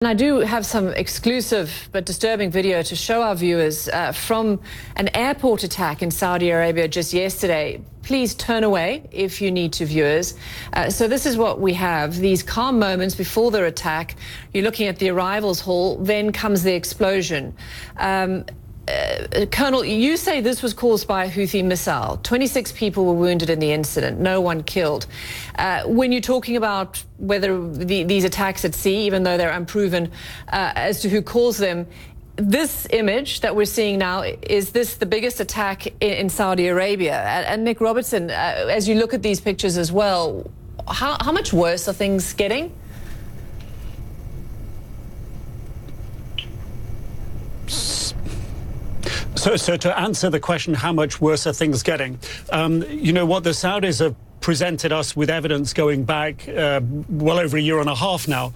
And I do have some exclusive but disturbing video to show our viewers from an airport attack in Saudi Arabia just yesterday. Please turn away if you need to, viewers. So this is what we have. These calm moments before their attack. You're looking at the arrivals hall, then comes the explosion. Colonel, you say this was caused by a Houthi missile. 26 people were wounded in the incident, no one killed. When you're talking about whether these attacks at sea, even though they're unproven as to who caused them, this image that we're seeing now, is this the biggest attack in Saudi Arabia? And Nick Robertson, as you look at these pictures as well, how much worse are things getting? So to answer the question, how much worse are things getting? You know what, the Saudis have presented us with evidence going back well over a year and a half now,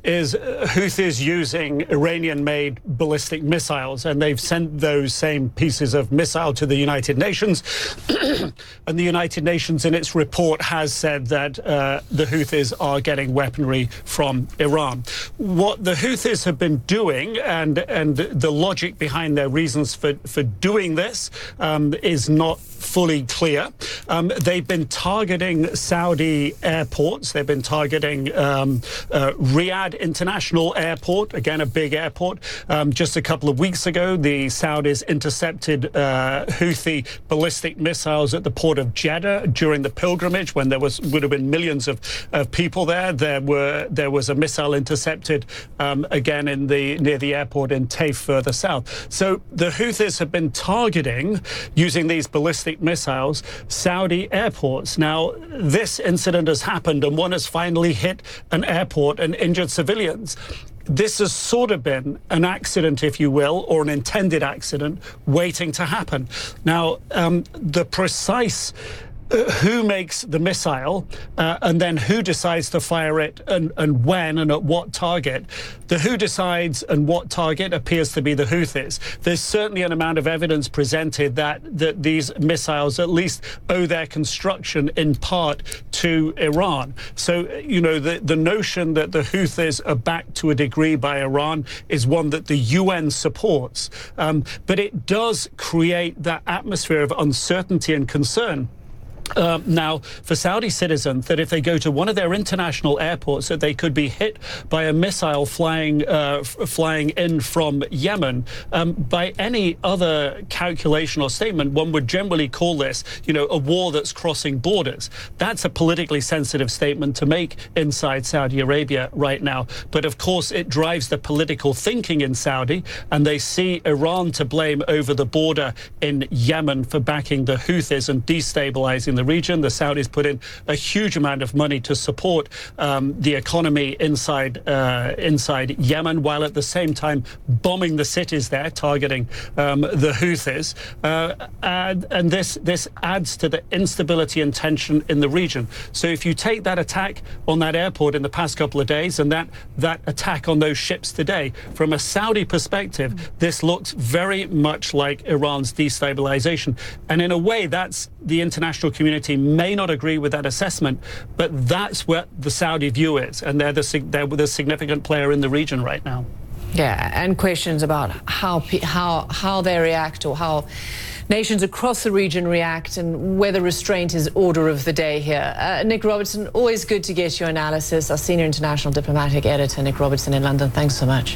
is Houthis using Iranian-made ballistic missiles, and they've sent those same pieces of missile to the United Nations. And the United Nations, in its report, has said that the Houthis are getting weaponry from Iran. What the Houthis have been doing, and the logic behind their reasons for doing this is not fully clear. They've been targeting Saudi airports. They've been targeting Riyadh International Airport, again a big airport. Just a couple of weeks ago, the Saudis intercepted Houthi ballistic missiles at the port of Jeddah during the pilgrimage, when there would have been millions of people there. There was a missile intercepted again near the airport in Taif, further south. So the Houthis have been targeting, using these ballistic missiles, Saudi airports. Now, this incident has happened, and one has finally hit an airport and injured civilians. This has sort of been an accident, if you will, or an intended accident waiting to happen. Now, the precise who makes the missile and then who decides to fire it and when and at what target. The who decides and what target appears to be the Houthis. There's certainly an amount of evidence presented that these missiles at least owe their construction in part to Iran. So, you know, the notion that the Houthis are backed to a degree by Iran is one that the UN supports. But it does create that atmosphere of uncertainty and concern. Now, for Saudi citizens, that if they go to one of their international airports, that they could be hit by a missile flying in from Yemen. By any other calculation or statement, one would generally call this, you know, a war that's crossing borders. That's a politically sensitive statement to make inside Saudi Arabia right now. But of course, it drives the political thinking in Saudi, and they see Iran to blame over the border in Yemen for backing the Houthis and destabilizing the region. The Saudis put in a huge amount of money to support the economy inside Yemen, while at the same time bombing the cities there, targeting the Houthis. And this adds to the instability and tension in the region. So if you take that attack on that airport in the past couple of days and that attack on those ships today, from a Saudi perspective, this looks very much like Iran's destabilization. And in a way, that's the international community may not agree with that assessment, but that's what the Saudi view is, and they're the significant player in the region right now. Yeah, and questions about how they react, or how nations across the region react, and whether restraint is order of the day here. Nick Robertson, always good to get your analysis. Our senior international diplomatic editor, Nick Robertson in London. Thanks so much.